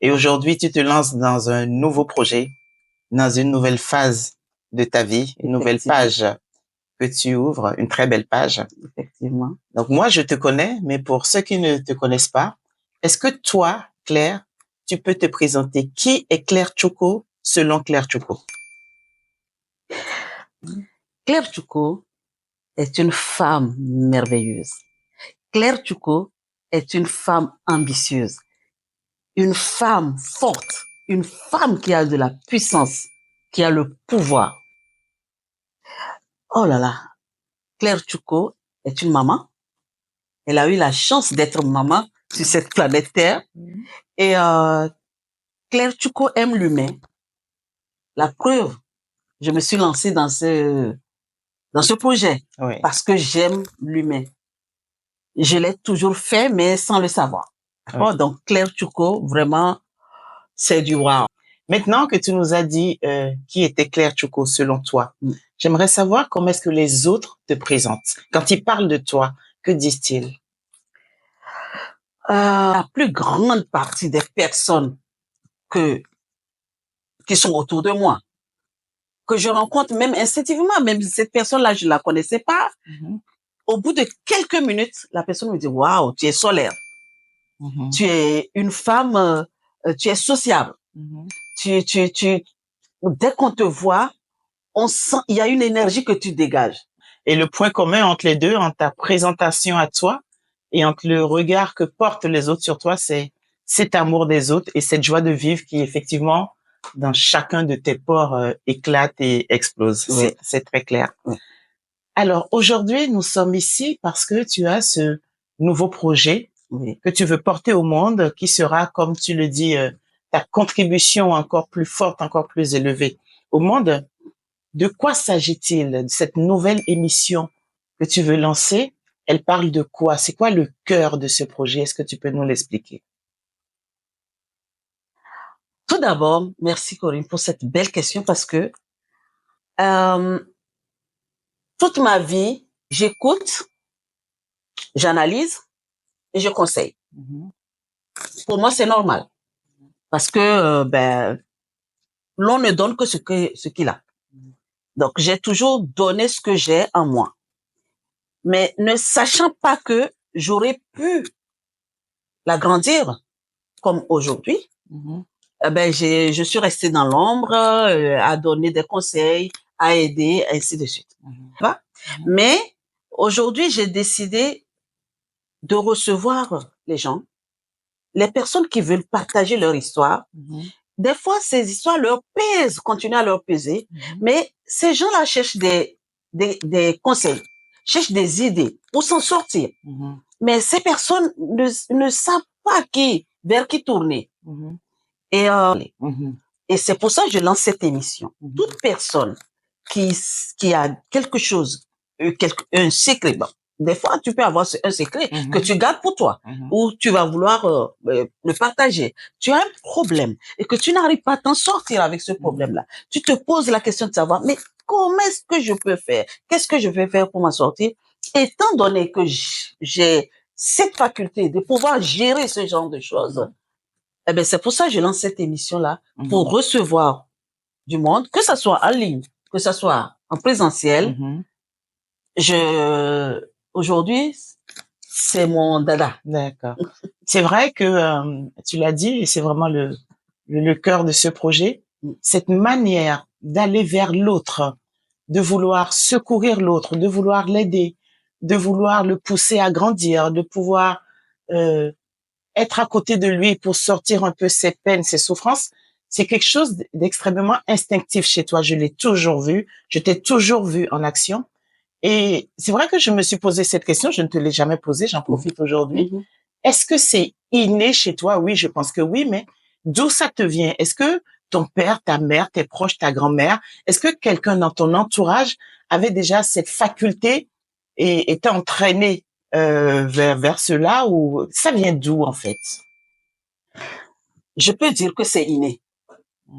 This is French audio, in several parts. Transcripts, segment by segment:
Et aujourd'hui, tu te lances dans un nouveau projet, dans une nouvelle phase de ta vie, une nouvelle page que tu ouvres, une très belle page. Effectivement. Donc moi, je te connais, mais pour ceux qui ne te connaissent pas, est-ce que toi, Claire, tu peux te présenter? Qui est Claire Tchouko selon Claire Tchouko? Claire Tchouko est une femme merveilleuse. Claire Tchouko est une femme ambitieuse, une femme forte, une femme qui a de la puissance, qui a le pouvoir. Oh là là, Claire Tchouko est une maman. Elle a eu la chance d'être maman sur cette planète Terre. Et Claire Tchouko aime l'humain. La preuve, je me suis lancée dans ce projet parce que j'aime l'humain. Je l'ai toujours fait, mais sans le savoir. Oui. Donc, Claire Tchouko, vraiment, c'est du wow. Maintenant que tu nous as dit qui était Claire Tchouko selon toi, j'aimerais savoir comment est-ce que les autres te présentent. Quand ils parlent de toi, que disent-ils? La plus grande partie des personnes qui sont autour de moi, que je rencontre même instinctivement, même cette personne-là, je la connaissais pas. Au bout de quelques minutes, la personne me dit, waouh, tu es solaire. Tu es une femme, tu es sociable. Dès qu'on te voit, on sent, il y a une énergie que tu dégages. Et le point commun entre les deux, entre ta présentation à toi et entre le regard que portent les autres sur toi, c'est cet amour des autres et cette joie de vivre qui, effectivement, dans chacun de tes pores, éclate et explose. Oui. C'est très clair. Oui. Alors, aujourd'hui, nous sommes ici parce que tu as ce nouveau projet que tu veux porter au monde, qui sera, comme tu le dis, ta contribution encore plus forte, encore plus élevée au monde. De quoi s'agit-il, de cette nouvelle émission que tu veux lancer? Elle parle de quoi? C'est quoi le cœur de ce projet? Est-ce que tu peux nous l'expliquer? Tout d'abord, merci Corinne pour cette belle question parce que toute ma vie, j'écoute, j'analyse et je conseille. Pour moi, c'est normal parce que l'on ne donne que ce qu'il a. Donc, j'ai toujours donné ce que j'ai en moi. Mais ne sachant pas que j'aurais pu l'agrandir comme aujourd'hui, je suis restée dans l'ombre, à donner des conseils, à aider, ainsi de suite. Mais aujourd'hui, j'ai décidé de recevoir les gens, les personnes qui veulent partager leur histoire. Des fois, ces histoires leur pèsent, continuent à leur peser, mais ces gens-là cherchent des conseils, cherchent des idées pour s'en sortir. Mais ces personnes ne savent pas vers qui tourner. Et c'est pour ça que je lance cette émission. Toute personne qui a quelque chose, un secret, des fois, tu peux avoir un secret que tu gardes pour toi, ou tu vas vouloir le partager. Tu as un problème et que tu n'arrives pas à t'en sortir avec ce problème-là. Tu te poses la question de savoir, mais comment est-ce que je peux faire? Qu'est-ce que je vais faire pour m'en sortir? Étant donné que j'ai cette faculté de pouvoir gérer ce genre de choses, c'est pour ça que je lance cette émission-là, pour recevoir du monde, que ça soit en ligne, que ça soit en présentiel. Aujourd'hui, c'est mon dada. D'accord. C'est vrai que tu l'as dit, et c'est vraiment le cœur de ce projet, cette manière d'aller vers l'autre, de vouloir secourir l'autre, de vouloir l'aider, de vouloir le pousser à grandir, de pouvoir être à côté de lui pour sortir un peu ses peines, ses souffrances, c'est quelque chose d'extrêmement instinctif chez toi. Je l'ai toujours vu, je t'ai toujours vu en action. Et c'est vrai que je me suis posé cette question, je ne te l'ai jamais posée, j'en profite aujourd'hui. Est-ce que c'est inné chez toi? Oui, je pense que oui, mais d'où ça te vient? Est-ce que ton père, ta mère, tes proches, ta grand-mère, est-ce que quelqu'un dans ton entourage avait déjà cette faculté et était entraîné vers cela, ou ça vient d'où en fait? Je peux dire que c'est inné.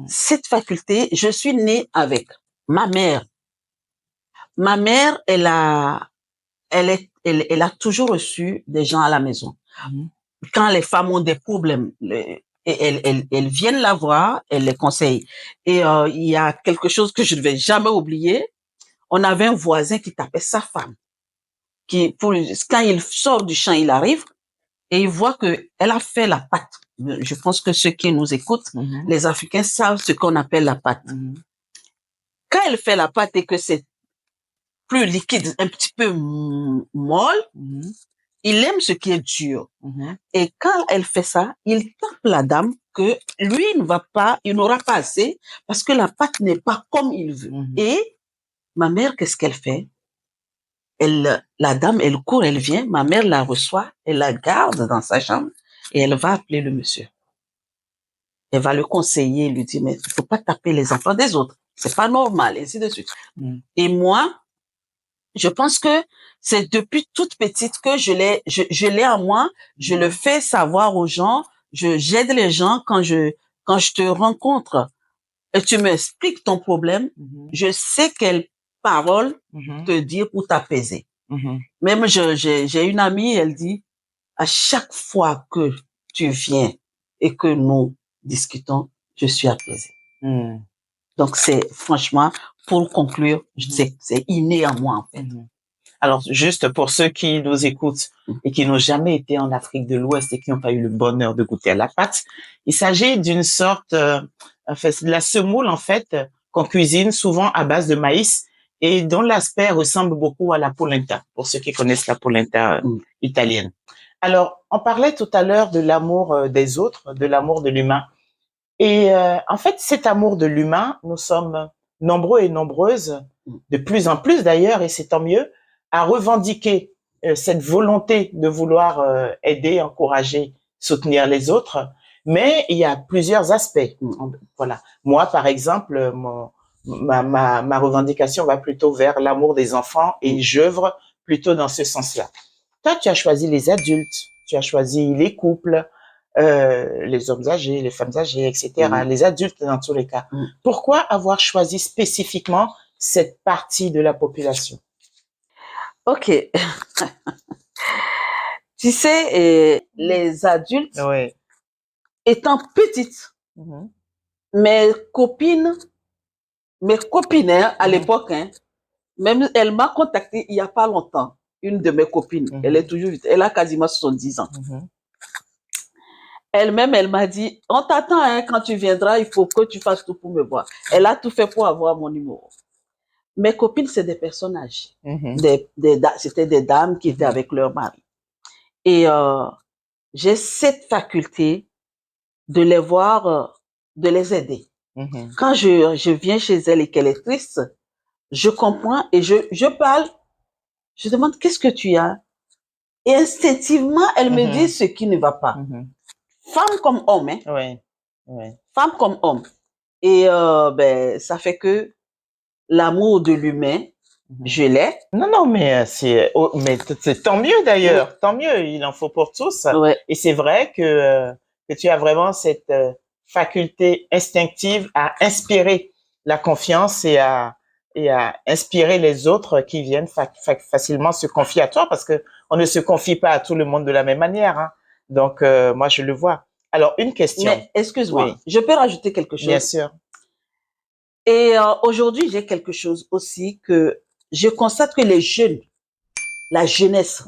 Cette faculté, je suis née avec. Ma mère, elle a toujours reçu des gens à la maison. Quand les femmes ont des problèmes, et elles viennent la voir, elles les conseillent. Et il y a quelque chose que je ne vais jamais oublier. On avait un voisin qui tapait sa femme. Quand il sort du champ, il arrive et il voit que elle a fait la pâte. Je pense que ceux qui nous écoutent, les Africains savent ce qu'on appelle la pâte. Quand elle fait la pâte et que c'est plus liquide, un petit peu molle, il aime ce qui est dur. Et quand elle fait ça, il tape la dame que lui il n'aura pas assez parce que la pâte n'est pas comme il veut. Et ma mère, qu'est-ce qu'elle fait? La dame, elle court, elle vient, ma mère la reçoit, elle la garde dans sa chambre et elle va appeler le monsieur. Elle va le conseiller, lui dire, mais il faut pas taper les enfants des autres. C'est pas normal, et ainsi de suite. Et moi, je pense que c'est depuis toute petite que je l'ai en moi, je le fais savoir aux gens, j'aide les gens quand je te rencontre et tu m'expliques ton problème, je sais quelle parole te dire pour t'apaiser. Même j'ai une amie, elle dit, à chaque fois que tu viens et que nous discutons, je suis apaisée. Donc c'est franchement, pour conclure, c'est inné en moi en fait. Alors, juste pour ceux qui nous écoutent et qui n'ont jamais été en Afrique de l'Ouest et qui n'ont pas eu le bonheur de goûter à la pâte, il s'agit d'une sorte, c'est de la semoule en fait qu'on cuisine souvent à base de maïs et dont l'aspect ressemble beaucoup à la polenta, pour ceux qui connaissent la polenta italienne. Alors, on parlait tout à l'heure de l'amour des autres, de l'amour de l'humain. Et en fait, cet amour de l'humain, nous sommes nombreux et nombreuses, de plus en plus d'ailleurs, et c'est tant mieux, à revendiquer cette volonté de vouloir aider, encourager, soutenir les autres. Mais il y a plusieurs aspects. Voilà. Moi, par exemple, ma revendication va plutôt vers l'amour des enfants et j'œuvre plutôt dans ce sens-là. Toi, tu as choisi les adultes, tu as choisi les couples, les hommes âgés, les femmes âgées, etc., les adultes dans tous les cas. Pourquoi avoir choisi spécifiquement cette partie de la population? Ok. Tu sais, les adultes, étant petites, mes copines à l'époque, même elle m'a contacté il y a pas longtemps, une de mes copines, elle a quasiment 70 ans. Elle-même, elle m'a dit, on t'attend, quand tu viendras, il faut que tu fasses tout pour me voir. Elle a tout fait pour avoir mon numéro. Mes copines, c'est des personnes âgées. C'était des dames qui étaient avec leur mari. Et j'ai cette faculté de les voir, de les aider. Quand je viens chez elle et qu'elle est triste, je comprends et je parle. Je demande, qu'est-ce que tu as? Et instinctivement, elle me dit ce qui ne va pas. Femme comme homme, Femme comme homme. Et ça fait que l'amour de l'humain, je l'ai. Non, mais c'est tant mieux d'ailleurs, tant mieux. Il en faut pour tous. Et c'est vrai que tu as vraiment cette faculté instinctive à inspirer la confiance et à inspirer les autres qui viennent facilement se confier à toi parce que on ne se confie pas à tout le monde de la même manière. Hein. Donc moi je le vois. Alors une question. Mais excuse-moi, je peux rajouter quelque chose? Bien sûr. Et aujourd'hui j'ai quelque chose aussi que je constate que les jeunes, la jeunesse,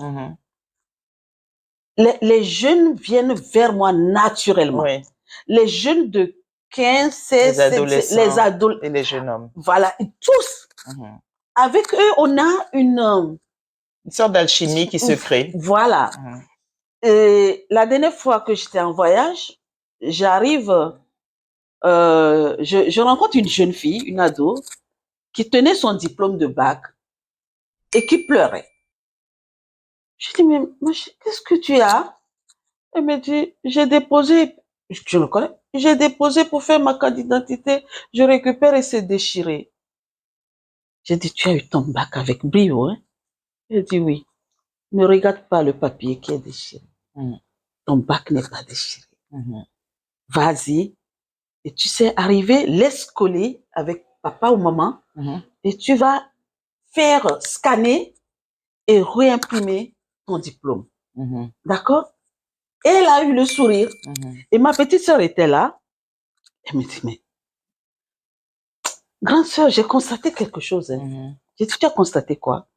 les jeunes viennent vers moi naturellement. Les jeunes de 15, 16, les adolescents, les adultes et les jeunes hommes. Voilà, tous. Avec eux, on a une sorte d'alchimie qui se crée. Voilà. Et la dernière fois que j'étais en voyage, j'arrive, je rencontre une jeune fille, une ado, qui tenait son diplôme de bac et qui pleurait. Je dis, mais qu'est-ce que tu as? Elle me dit, j'ai déposé, je le connais, j'ai déposé pour faire ma carte d'identité, je récupère et c'est déchiré. J'ai dit, tu as eu ton bac avec brio, hein? Elle dit oui. Ne regarde pas le papier qui est déchiré. Ton bac n'est pas déchiré. Vas-y. Et tu sais, arriver, laisse coller avec papa ou maman et tu vas faire scanner et réimprimer ton diplôme. D'accord? Et elle a eu le sourire. Et ma petite sœur était là. Elle me dit, mais, grande sœur, j'ai constaté quelque chose. Hein. J'ai dit, tu as constaté quoi?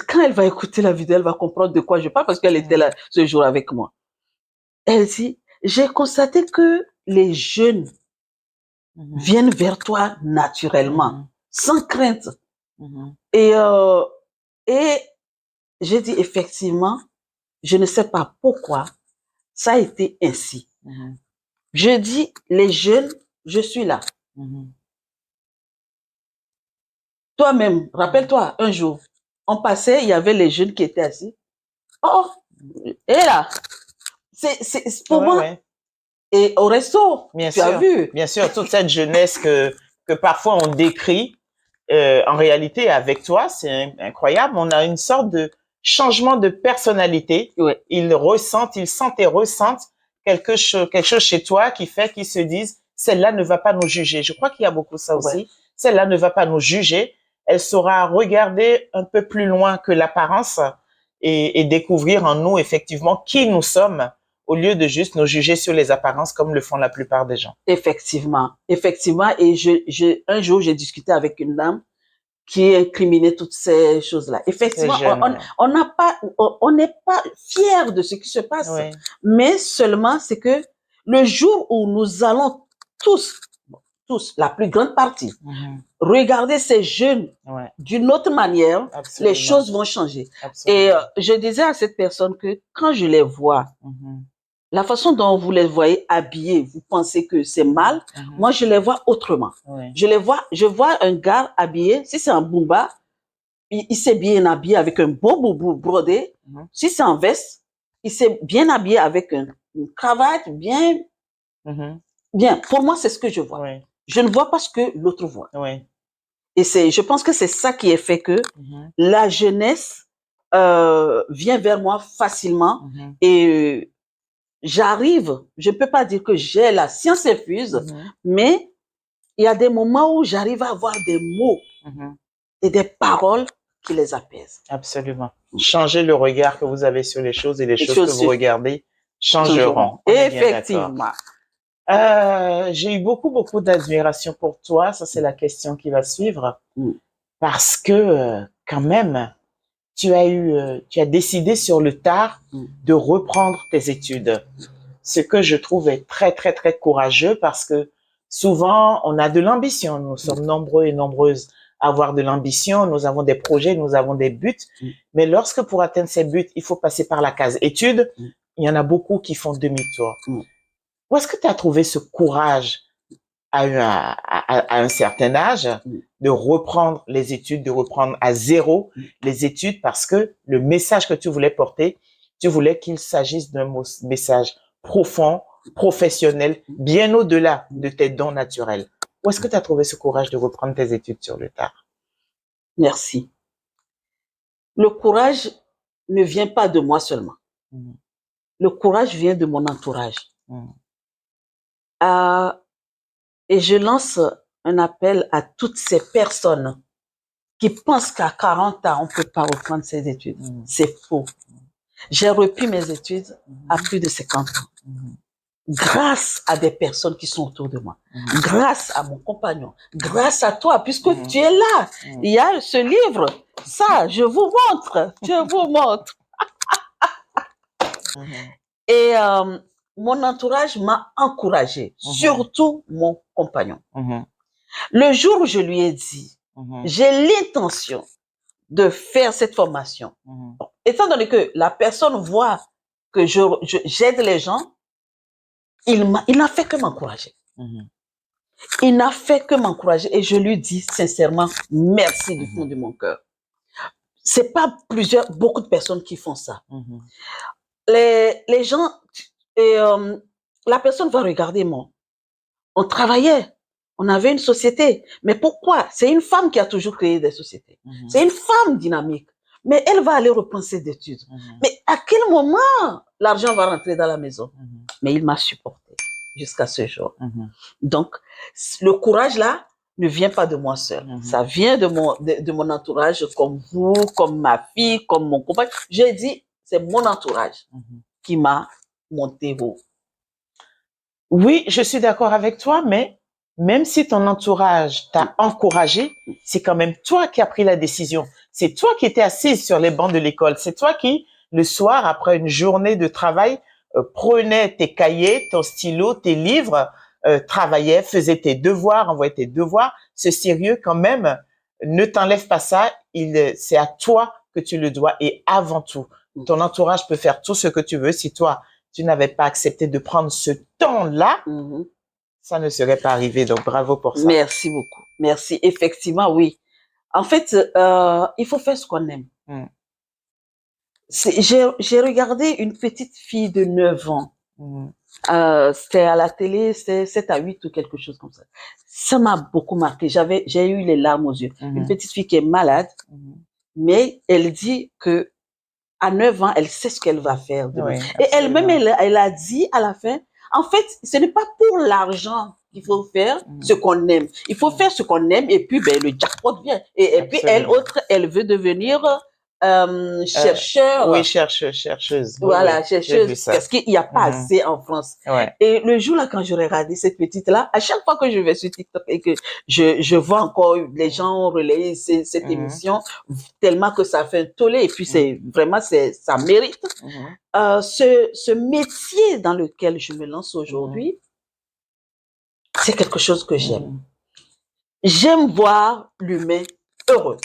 Quand elle va écouter la vidéo, elle va comprendre de quoi je parle parce qu'elle était là ce jour avec moi. Elle dit, j'ai constaté que les jeunes viennent vers toi naturellement, sans crainte. Et j'ai dit, effectivement, je ne sais pas pourquoi ça a été ainsi. Je dis, les jeunes, je suis là. Toi-même, rappelle-toi, un jour, on passait, il y avait les jeunes qui étaient assis. Oh, et là, c'est pour moi. Ouais. Et au resto, bien tu sûr, as vu. Bien sûr, toute cette jeunesse que parfois on décrit, en réalité, avec toi, c'est incroyable. On a une sorte de changement de personnalité. Ouais. Ils sentent et ressentent quelque chose chez toi qui fait qu'ils se disent, celle-là ne va pas nous juger. Je crois qu'il y a beaucoup ça aussi. Ouais. Celle-là ne va pas nous juger. Elle saura regarder un peu plus loin que l'apparence et découvrir en nous effectivement qui nous sommes au lieu de juste nous juger sur les apparences comme le font la plupart des gens. Effectivement, effectivement. Et un jour, j'ai discuté avec une dame qui incriminait toutes ces choses-là. Effectivement, on n'est pas fiers de ce qui se passe, oui. Mais seulement c'est que le jour où nous allons tous, la plus grande partie, regarder ces jeunes d'une autre manière, les choses vont changer. Absolument. Et je disais à cette personne que quand je les vois, la façon dont vous les voyez habillés, vous pensez que c'est mal. Moi, je les vois autrement. Oui. Je vois un gars habillé, si c'est un Bumba, il s'est bien habillé avec un beau boubou brodé. Si c'est en veste, il s'est bien habillé avec une cravate, bien. Bien, pour moi, c'est ce que je vois. Oui. Je ne vois pas ce que l'autre voit. Oui. Et je pense que c'est ça qui est fait que la jeunesse vient vers moi facilement et j'arrive, je ne peux pas dire que j'ai la science infuse, mais il y a des moments où j'arrive à avoir des mots et des paroles qui les apaisent. Absolument. Changer le regard que vous avez sur les choses et les choses que vous regardez changeront. Effectivement. J'ai eu beaucoup d'admiration pour toi. Ça, c'est la question qui va suivre. Parce que, quand même, tu as décidé sur le tard de reprendre tes études. Ce que je trouve est très courageux parce que souvent, on a de l'ambition. Nous sommes nombreux et nombreuses à avoir de l'ambition. Nous avons des projets, nous avons des buts. Mais lorsque pour atteindre ces buts, il faut passer par la case études, il y en a beaucoup qui font demi-tour. Où est-ce que tu as trouvé ce courage à un certain âge de reprendre les études, de reprendre à zéro les études parce que le message que tu voulais porter, tu voulais qu'il s'agisse d'un message profond, professionnel, bien au-delà de tes dons naturels. Où est-ce que tu as trouvé ce courage de reprendre tes études sur le tard? Merci. Le courage ne vient pas de moi seulement. Le courage vient de mon entourage. Et je lance un appel à toutes ces personnes qui pensent qu'à 40 ans, on ne peut pas reprendre ses études. C'est faux. J'ai repris mes études à plus de 50 ans. Grâce à des personnes qui sont autour de moi. Grâce à mon compagnon. Grâce à toi, puisque tu es là. Il y a ce livre. Ça, je vous montre. Je vous montre. Et mon entourage m'a encouragé, surtout mon compagnon. Le jour où je lui ai dit, j'ai l'intention de faire cette formation, bon, étant donné que la personne voit que j'aide les gens, il n'a fait que m'encourager. Il n'a fait que m'encourager et je lui dis sincèrement merci du fond de mon cœur. C'est pas beaucoup de personnes qui font ça. Les gens, la personne va regarder moi. On travaillait, on avait une société. Mais pourquoi? C'est une femme qui a toujours créé des sociétés. C'est une femme dynamique. Mais elle va aller reprendre ses études. Mais à quel moment l'argent va rentrer dans la maison? Mais il m'a supporté jusqu'à ce jour. Donc, le courage là ne vient pas de moi seul. Ça vient de mon entourage, comme vous, comme ma fille, comme mon compagnon. J'ai dit, c'est mon entourage qui m'a monter haut. Oui, je suis d'accord avec toi, mais même si ton entourage t'a encouragé, c'est quand même toi qui as pris la décision. C'est toi qui étais assise sur les bancs de l'école. C'est toi qui, le soir, après une journée de travail, prenais tes cahiers, ton stylo, tes livres, travaillais, faisais tes devoirs, envoyais tes devoirs. Ce sérieux, quand même, ne t'enlève pas ça. C'est à toi que tu le dois et avant tout. Ton entourage peut faire tout ce que tu veux. Si toi, tu n'avais pas accepté de prendre ce temps-là, ça ne serait pas arrivé. Donc, bravo pour ça. Merci beaucoup. Merci. Effectivement, oui. En fait, il faut faire ce qu'on aime. J'ai regardé une petite fille de 9 ans. C'était à la télé, c'était 7 à 8 ou quelque chose comme ça. Ça m'a beaucoup marqué. J'ai eu les larmes aux yeux. Une petite fille qui est malade, mais elle dit que à 9 ans, elle sait ce qu'elle va faire demain. Oui, et elle-même, elle a dit à la fin, en fait, ce n'est pas pour l'argent qu'il faut faire ce qu'on aime. Il faut faire ce qu'on aime et puis ben, le jackpot vient. Et puis elle veut devenir chercheur. Oui, chercheuse. Voilà, oui, chercheuse. Parce qu'il n'y a pas assez en France. Ouais. Et le jour là, quand j'aurais regardé cette petite-là, à chaque fois que je vais sur TikTok et que je vois encore les gens relayer cette émission, tellement que ça fait un tollé. Et puis c'est vraiment, ça mérite. Ce métier dans lequel je me lance aujourd'hui, c'est quelque chose que j'aime. J'aime voir l'humain heureux.